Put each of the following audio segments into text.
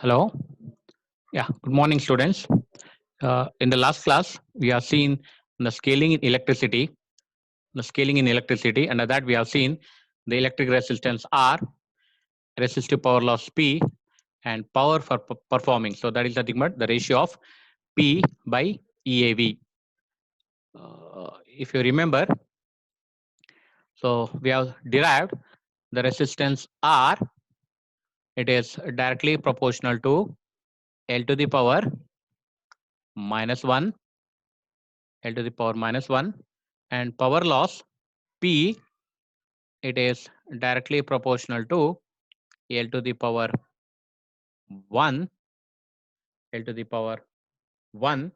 Hello. Yeah, good morning, students. In the last class, we have seen the scaling in electricity, and that we have seen the electric resistance R, resistive power loss P, and power for performing. So that is nothing but the ratio of P by EAV. If you remember, so we have derived the resistance R. It is directly proportional to L to the power minus 1, L to the power minus 1, and power loss P, it is directly proportional to L to the power 1, L to the power 1,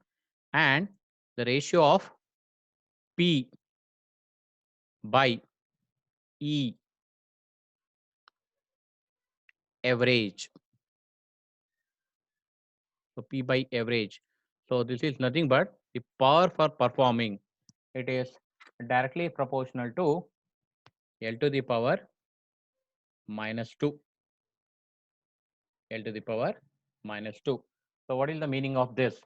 and the ratio of P by E average. So P by average. So this is nothing but the power for performing. It is directly proportional to L to the power minus 2. L to the power minus 2. So what is the meaning of this?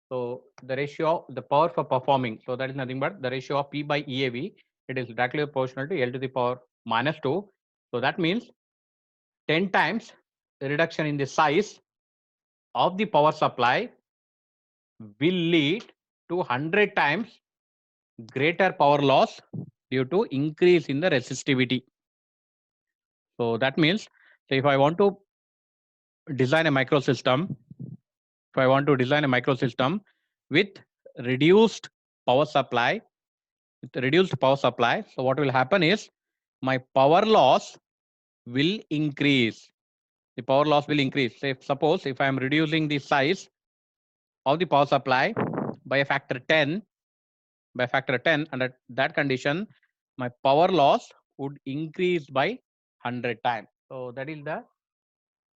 So the ratio, the power for performing, so that is nothing but the ratio of P by EAV. It is directly proportional to L to the power minus 2. So that means 10 times reduction in the size of the power supply will lead to 100 times greater power loss due to increase in the resistivity. So that means, so if I want to design a microsystem, if I want to design a microsystem with reduced power supply, so what will happen is my power loss will increase. The power loss will increase. Say, suppose if I am reducing the size of the power supply by a factor 10, under that condition, my power loss would increase by 100 times. So that is the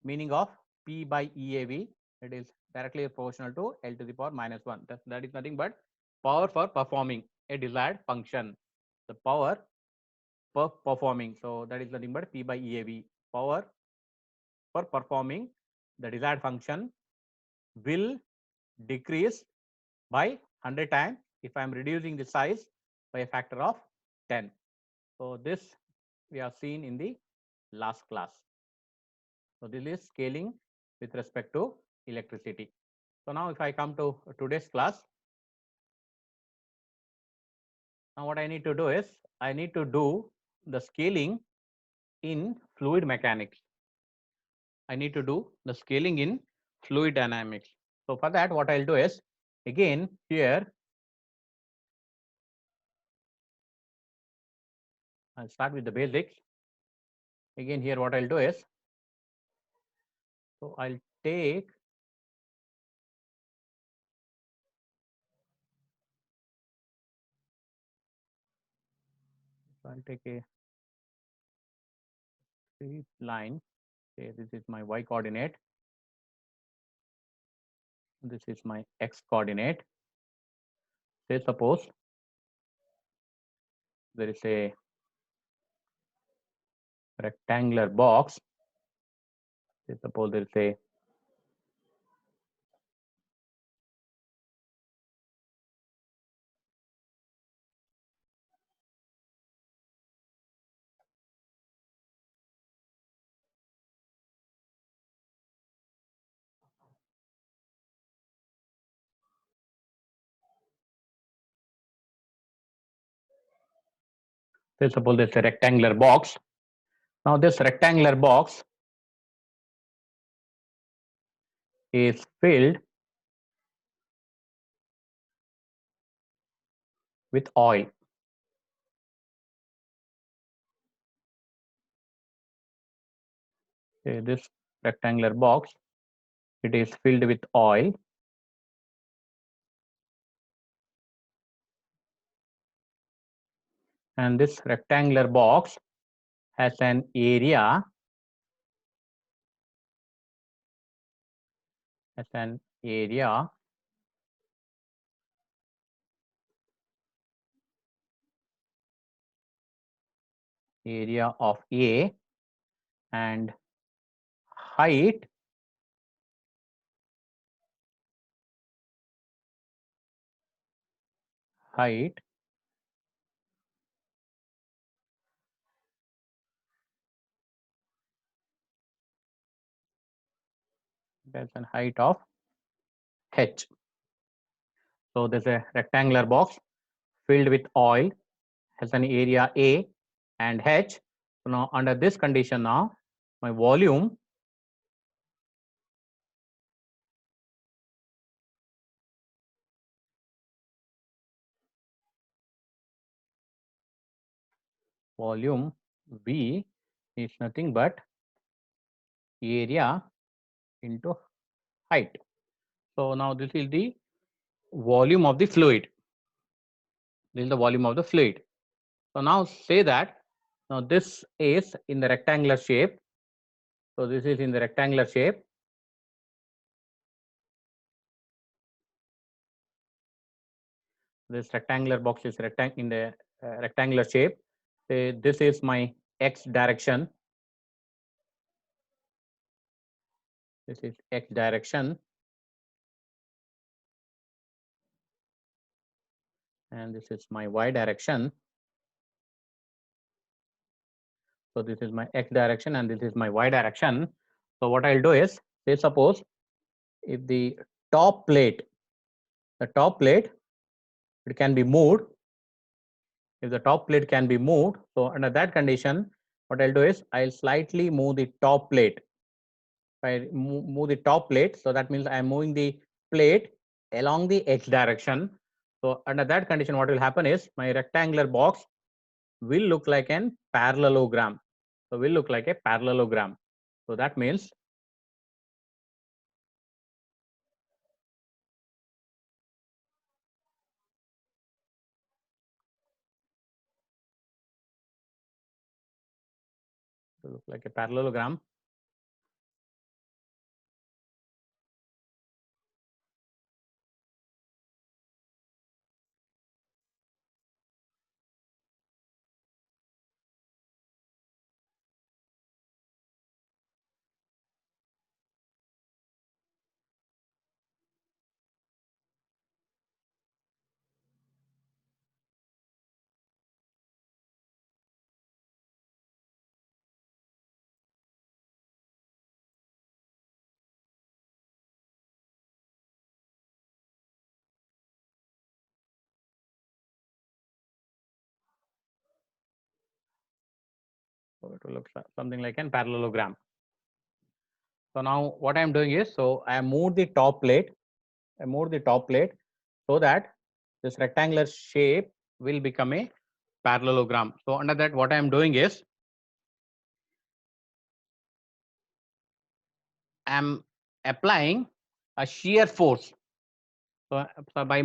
meaning of P by EAV. It is directly proportional to L to the power minus 1. That is nothing but power for performing a desired function. The power per performing. So that is nothing but P by EAV. Power for performing the desired function will decrease by 100 times if I am reducing the size by a factor of 10. So this we have seen in the last class. So this is scaling with respect to electricity. So now if I come to today's class, now what I need to do is I need to do the scaling in fluid mechanics. I need to do the scaling in fluid dynamics. So for that, what I'll do is, again here, I'll start with the basics. Again here, what I'll do is, so I'll take a straight line. Okay, this is my y coordinate. This is my x coordinate. Say suppose there is a rectangular box. Say suppose there is a rectangular box. Now this rectangular box is filled with oil. Okay, this rectangular box, it is filled with oil. And this rectangular box has an area, area of A, and height height that's an height of h. So there's a rectangular box filled with oil, has an area A and H. So now under this condition now, my volume V is nothing but area into height. So now this is the volume of the fluid. This is the volume of the fluid. So now say that now this is in the rectangular shape. So this is in the rectangular shape. This rectangular box is in the rectangular shape. Say this is my x direction. This is x direction. And this is my y direction. So this is my x direction and this is my y direction. So what I'll do is, say suppose if the top plate, it can be moved. If the top plate can be moved, so under that condition, what I'll do is I'll slightly move the top plate. If I move the top plate, so that means I'm moving the plate along the x direction. So under that condition, what will happen is my rectangular box will look like an parallelogram. So will look like a parallelogram. So that means to look like a parallelogram. So it will look something like an parallelogram. So now what I'm doing is, so I moved the top plate. I moved the top plate so that this rectangular shape will become a parallelogram. So under that, what I'm doing is, I'm applying a shear force. So by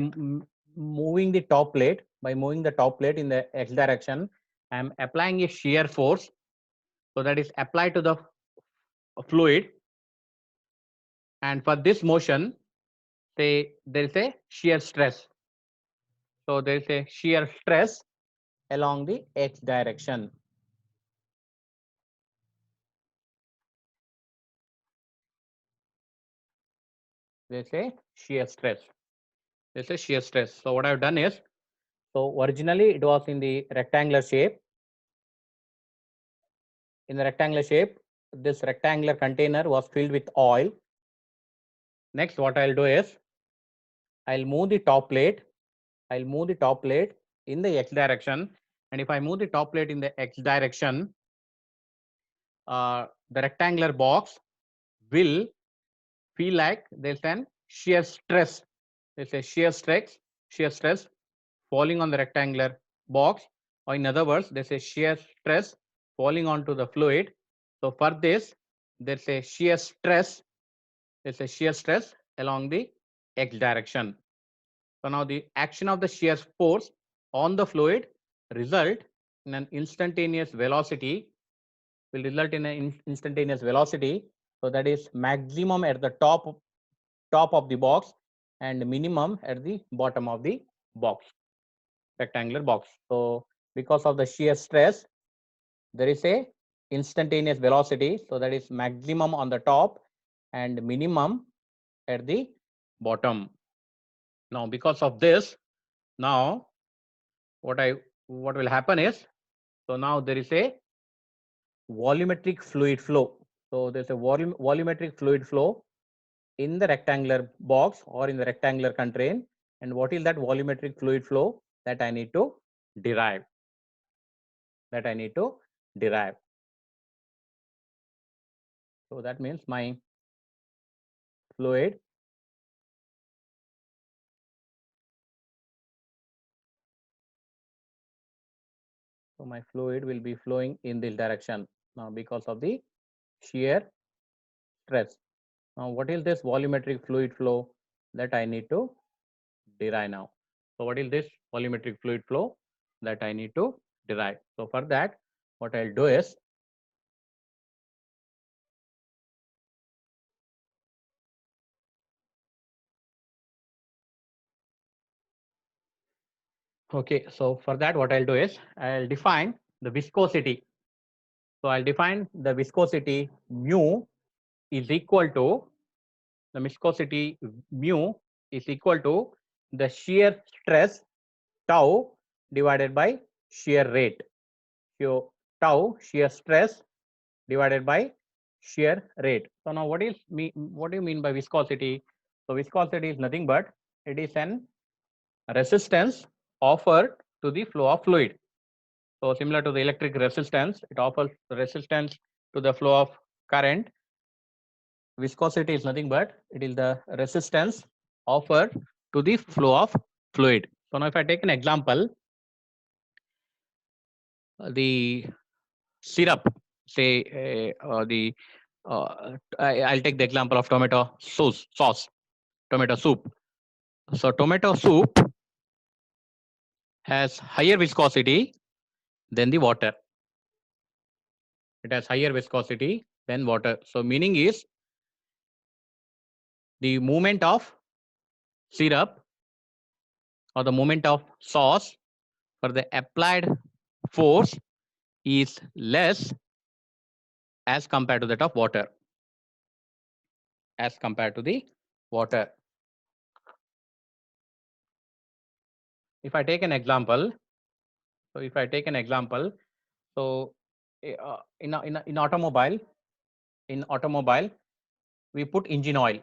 moving the top plate, in the x direction, I'm applying a shear force. So that is applied to the fluid. And for this motion, say there is a shear stress. So there is a shear stress along the x direction. There's a shear stress. There's a shear stress. So what I've done is, so originally it was in the rectangular shape. In the rectangular shape, this rectangular container was filled with oil. Next, what I'll do is, I'll move the top plate. I'll move the top plate in the x direction. And if I move the top plate in the x direction, the rectangular box will feel like there's an shear stress. There's a shear stress falling on the rectangular box, or in other words, there's a shear stress falling onto the fluid. So for this, there's a shear stress. There's a shear stress along the x direction. So now the action of the shear force on the fluid result in an instantaneous velocity, will result in an instantaneous velocity. So that is maximum at the top of the box and minimum at the bottom of the box, rectangular box. So because of the shear stress, there is a instantaneous velocity. So that is maximum on the top and minimum at the bottom. Now because of this, now what will happen is, so now there is a volumetric fluid flow. So there's a volumetric fluid flow in the rectangular box or in the rectangular container. And what is that volumetric fluid flow that I need to derive? So that means my fluid will be flowing in this direction now because of the shear stress. Now, what is this volumetric fluid flow that I need to derive now? So, what is this volumetric fluid flow that I need to derive? So, for that, what I'll do is, okay, so for that, what I'll do is, I'll define the viscosity. So, I'll define the viscosity mu is equal to, the viscosity mu is equal to the shear stress tau divided by shear rate. So tau shear stress divided by shear rate. So now what do you mean by viscosity? So viscosity is nothing but it is an resistance offered to the flow of fluid. So similar to the electric resistance, it offers resistance to the flow of current. Viscosity is nothing but it is the resistance offered to the flow of fluid. So now if I take an example, the syrup, say the I'll take the example of tomato sauce, tomato soup. So tomato soup has higher viscosity than the water. It has higher viscosity than water. So meaning is the movement of syrup or the movement of sauce for the applied force is less as compared to that of water. As compared to the water. If I take an example, so in automobile, we put engine oil.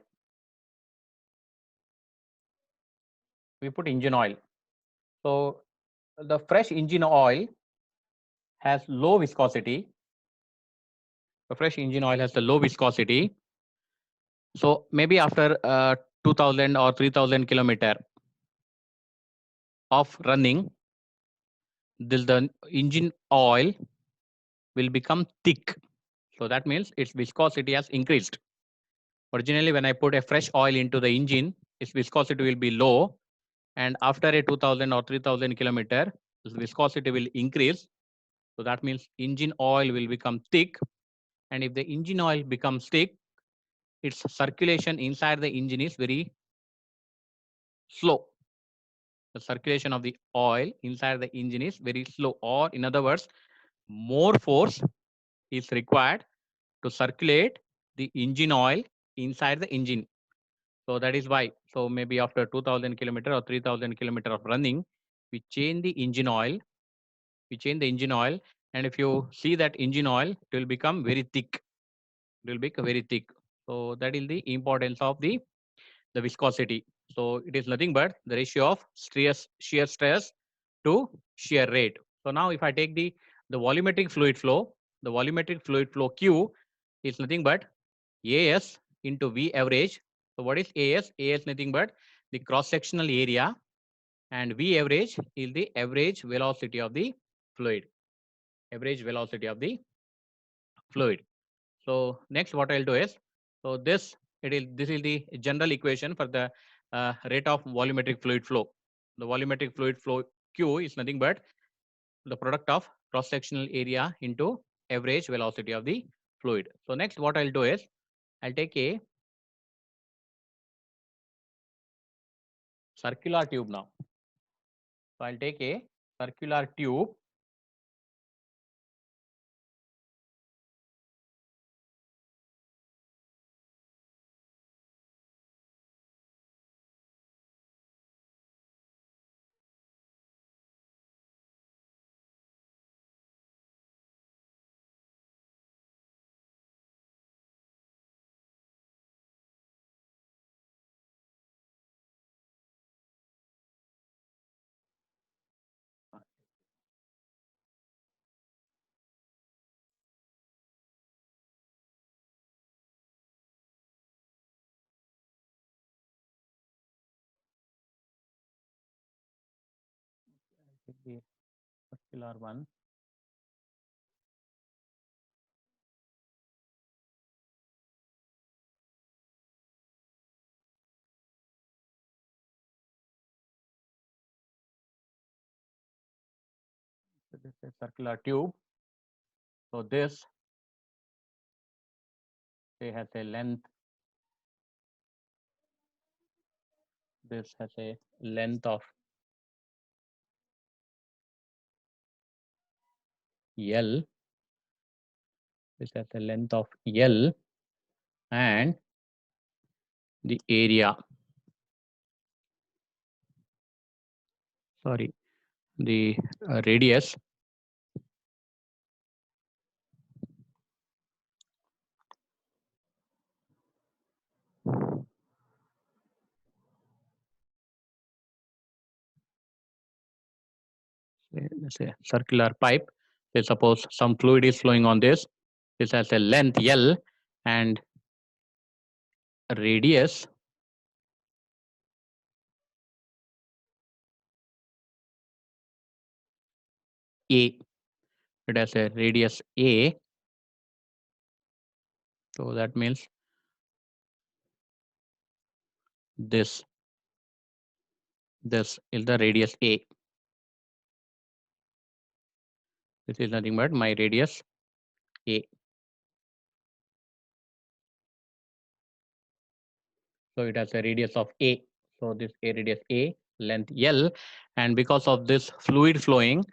So the fresh engine oil has low viscosity. The fresh engine oil has the low viscosity. So maybe after 2000 or 3000 kilometer of running, the engine oil will become thick. So that means its viscosity has increased. Originally, when I put a fresh oil into the engine, its viscosity will be low. And after a 2000 or 3000 kilometer, this viscosity will increase. So that means engine oil will become thick. And if the engine oil becomes thick, its circulation inside the engine is very slow. The circulation of the oil inside the engine is very slow. Or in other words, more force is required to circulate the engine oil inside the engine. So that is why. So maybe after 2000 kilometer or 3000 kilometer of running, we change the engine oil. And if you see that engine oil, it will become very thick. It will become very thick. So that is the importance of the viscosity. So it is nothing but the ratio of shear stress to shear rate. So now if I take the volumetric fluid flow, the volumetric fluid flow Q is nothing but AS into V average. So what is AS? AS is nothing but the cross-sectional area, and V average is the average velocity of the fluid. Average velocity of the fluid. So next what I'll do is, so this is the general equation for the rate of volumetric fluid flow. The volumetric fluid flow Q is nothing but the product of cross-sectional area into average velocity of the fluid. So next what I'll do is, I'll take a circular tube now. So I'll take a circular tube. the circular one. So this is a circular tube. So this say has a length. This has a length of L. This has a length of L and the area. Sorry, the radius. Let's say circular pipe. Say suppose some fluid is flowing on this. This has a length L and radius A. It has a radius A. So that means this is the radius A. This is nothing but my radius A. So it has a radius of A. So this A radius A, length L, and because of this fluid flowing,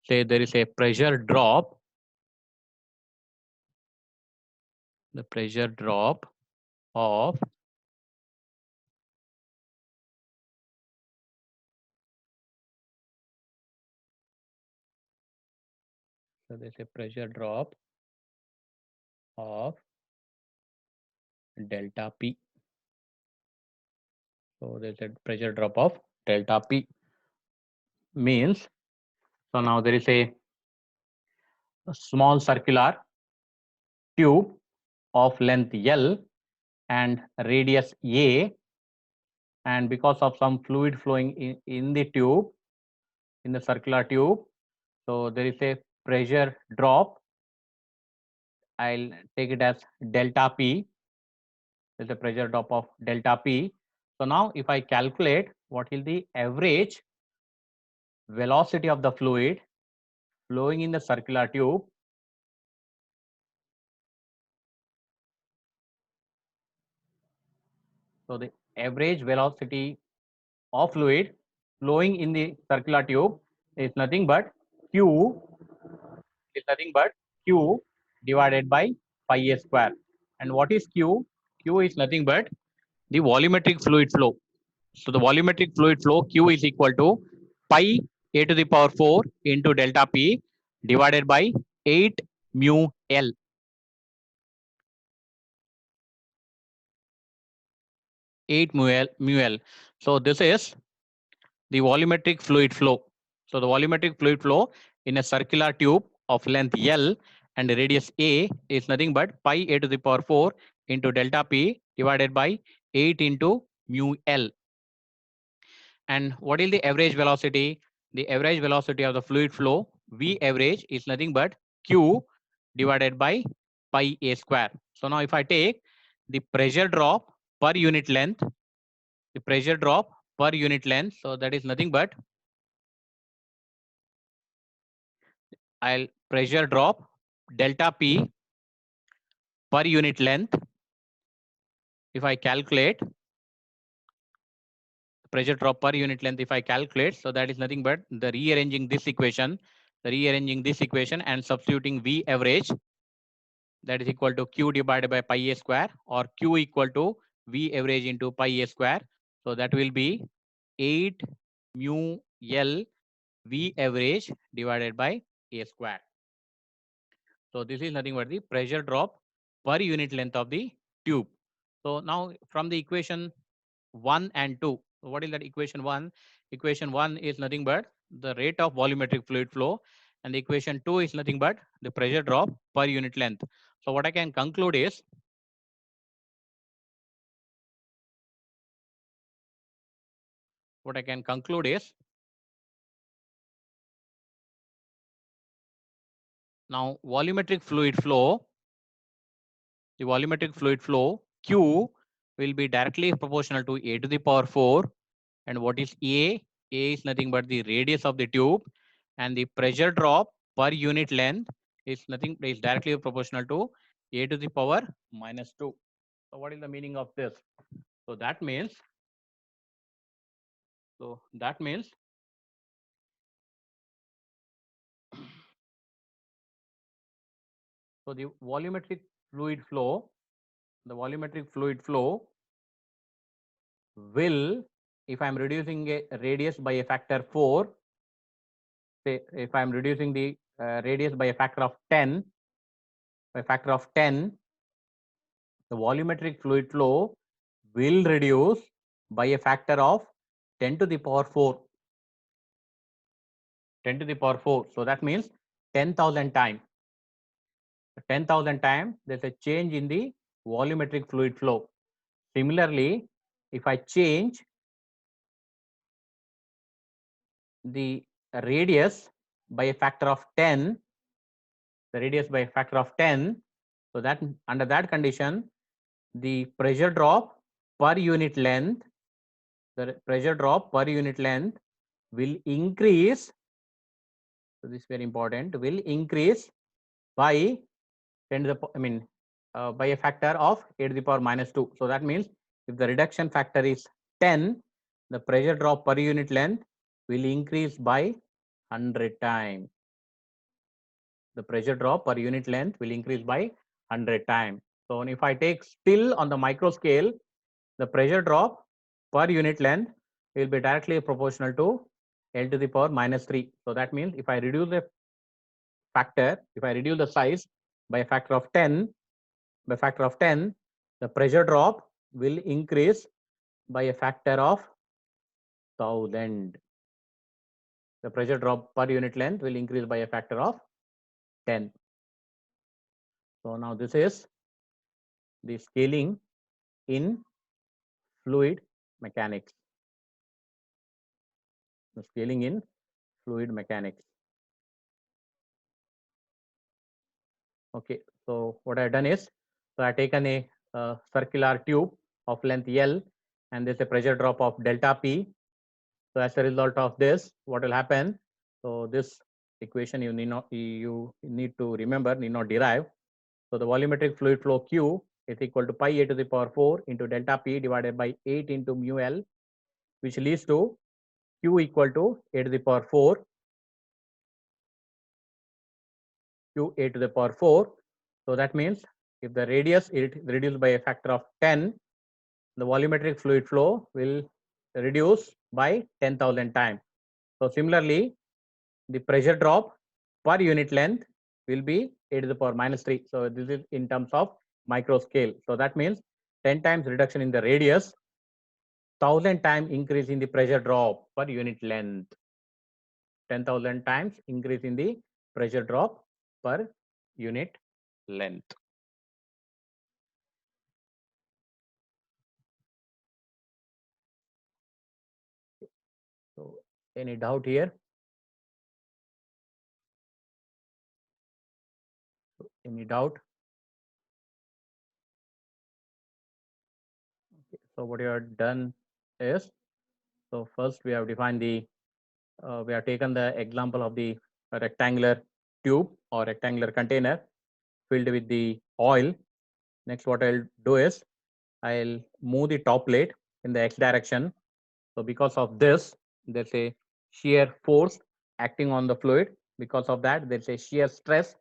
say there is a pressure drop. The pressure drop of so there's a pressure drop of delta P. So there's a pressure drop of delta P means, so now there is a small circular tube of length L and radius A, and because of some fluid flowing in the tube, in the circular tube, so there is a pressure drop. I'll take it as delta P. There's a pressure drop of delta P. So now if I calculate what is the average velocity of the fluid flowing in the circular tube, so the average velocity of fluid flowing in the circular tube is nothing but Q divided by pi a square. And what is Q? Q is nothing but the volumetric fluid flow. So the volumetric fluid flow Q is equal to pi a to the power 4 into delta P divided by 8 mu L. 8 mu L. So this is the volumetric fluid flow. So the volumetric fluid flow in a circular tube of length L and radius A is nothing but pi a to the power 4 into delta P divided by 8 into mu L. And what is the average velocity? The average velocity of the fluid flow, V average, is nothing but Q divided by pi a square. So now if I take the pressure drop per unit length, the pressure drop per unit length, so that is nothing but I'll pressure drop delta P per unit length. If I calculate pressure drop per unit length, if I calculate, so that is nothing but the rearranging this equation and substituting V average, that is equal to Q divided by pi a square, or Q equal to V average into pi a square. So that will be 8 mu L V average divided by a square. So this is nothing but the pressure drop per unit length of the tube. So now from the equation 1 and 2, what is that equation 1? Equation 1 is nothing but the rate of volumetric fluid flow, and the equation 2 is nothing but the pressure drop per unit length. So what I can conclude is, Now volumetric fluid flow, the volumetric fluid flow Q will be directly proportional to A to the power 4. And what is A? A is nothing but the radius of the tube, and the pressure drop per unit length is directly proportional to A to the power minus 2. So what is the meaning of this? So that means so the volumetric fluid flow, will, if I'm reducing a radius by a factor 4, say if I'm reducing the radius by a factor of 10, the volumetric fluid flow will reduce by a factor of 10 to the power 4. 10 to the power 4. So that means 10,000 times. 10,000 times there's a change in the volumetric fluid flow. Similarly, if I change the radius by a factor of 10, so that under that condition, the pressure drop per unit length, will increase. So this is very important, will increase by 10 to the, by a factor of 8 to the power minus 2. So that means if the reduction factor is 10, the pressure drop per unit length will increase by 100 times. The pressure drop per unit length will increase by 100 times. So if I take still on the micro scale, the pressure drop per unit length will be directly proportional to L to the power minus 3. So that means if I reduce the size by a factor of 10, the pressure drop will increase by a factor of 1000. The pressure drop per unit length will increase by a factor of 10. So now this is the scaling in fluid mechanics. The scaling in fluid mechanics. Okay, so what I've done is, so I've taken a circular tube of length L, and there's a pressure drop of delta P. So as a result of this, what will happen? So this equation you need to remember, need not derive. So the volumetric fluid flow Q is equal to pi A to the power 4 into delta P divided by 8 into mu L, which leads to Q equal to A to the power 4, Q A to the power 4. So that means if the radius is reduced by a factor of 10, the volumetric fluid flow will reduce by 10,000 times. So similarly, the pressure drop per unit length will be A to the power minus 3. So this is in terms of micro scale. So that means 10 times reduction in the radius, 1000 times increase in the pressure drop per unit length. 10,000 times increase in the pressure drop per unit length. So any doubt here? Any doubt? Okay. So what you have done is, so first we have defined the, we have taken the example of the rectangular tube or rectangular container filled with the oil. Next, what I'll do is I'll move the top plate in the X direction. So because of this, there's a shear force acting on the fluid. Because of that, there's a shear stress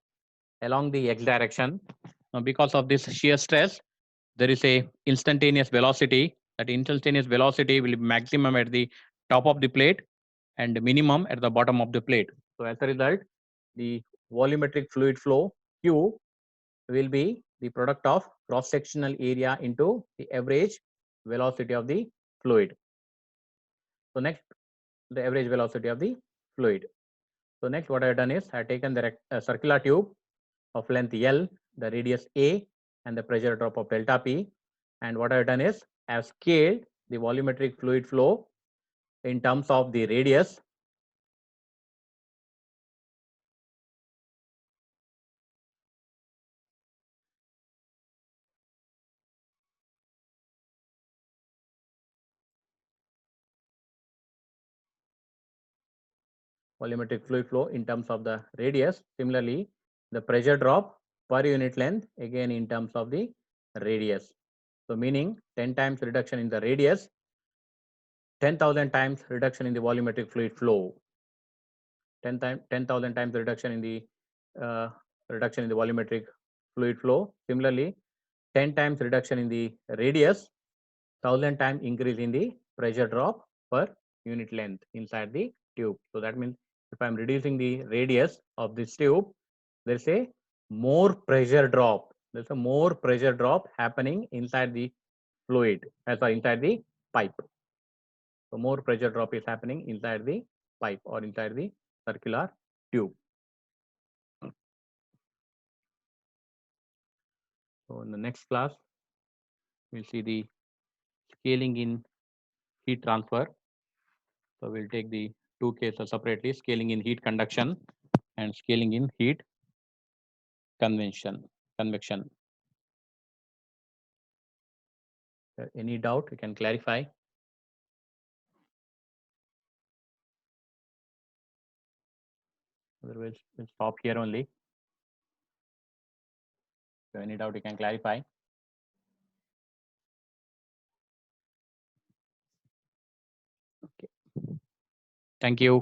along the X direction. Now, because of this shear stress, there is a instantaneous velocity. That instantaneous velocity will be maximum at the top of the plate and minimum at the bottom of the plate. So as a result, the volumetric fluid flow Q will be the product of cross-sectional area into the average velocity of the fluid. So next, the average velocity of the fluid. So next, what I have done is I have taken the circular tube of length L, the radius A, and the pressure drop of delta P. And what I have done is I have scaled the volumetric fluid flow in terms of the radius. volumetric fluid flow in terms of the radius. Similarly, the pressure drop per unit length again in terms of the radius. So meaning 10 times reduction in the radius, 10,000 times reduction in the volumetric fluid flow. 10,000 times reduction in the volumetric fluid flow. Similarly, 10 times reduction in the radius, 1,000 times increase in the pressure drop per unit length inside the tube. So that means if I'm reducing the radius of this tube, there's a more pressure drop. There's a more pressure drop happening inside the fluid, inside the pipe. So more pressure drop is happening inside the pipe or inside the circular tube. So in the next class, we'll see the scaling in heat transfer. So we'll take the two cases separately, scaling in heat conduction and scaling in heat convection. Any doubt you can clarify? Otherwise, we'll stop here only. So any doubt you can clarify? Okay. Thank you.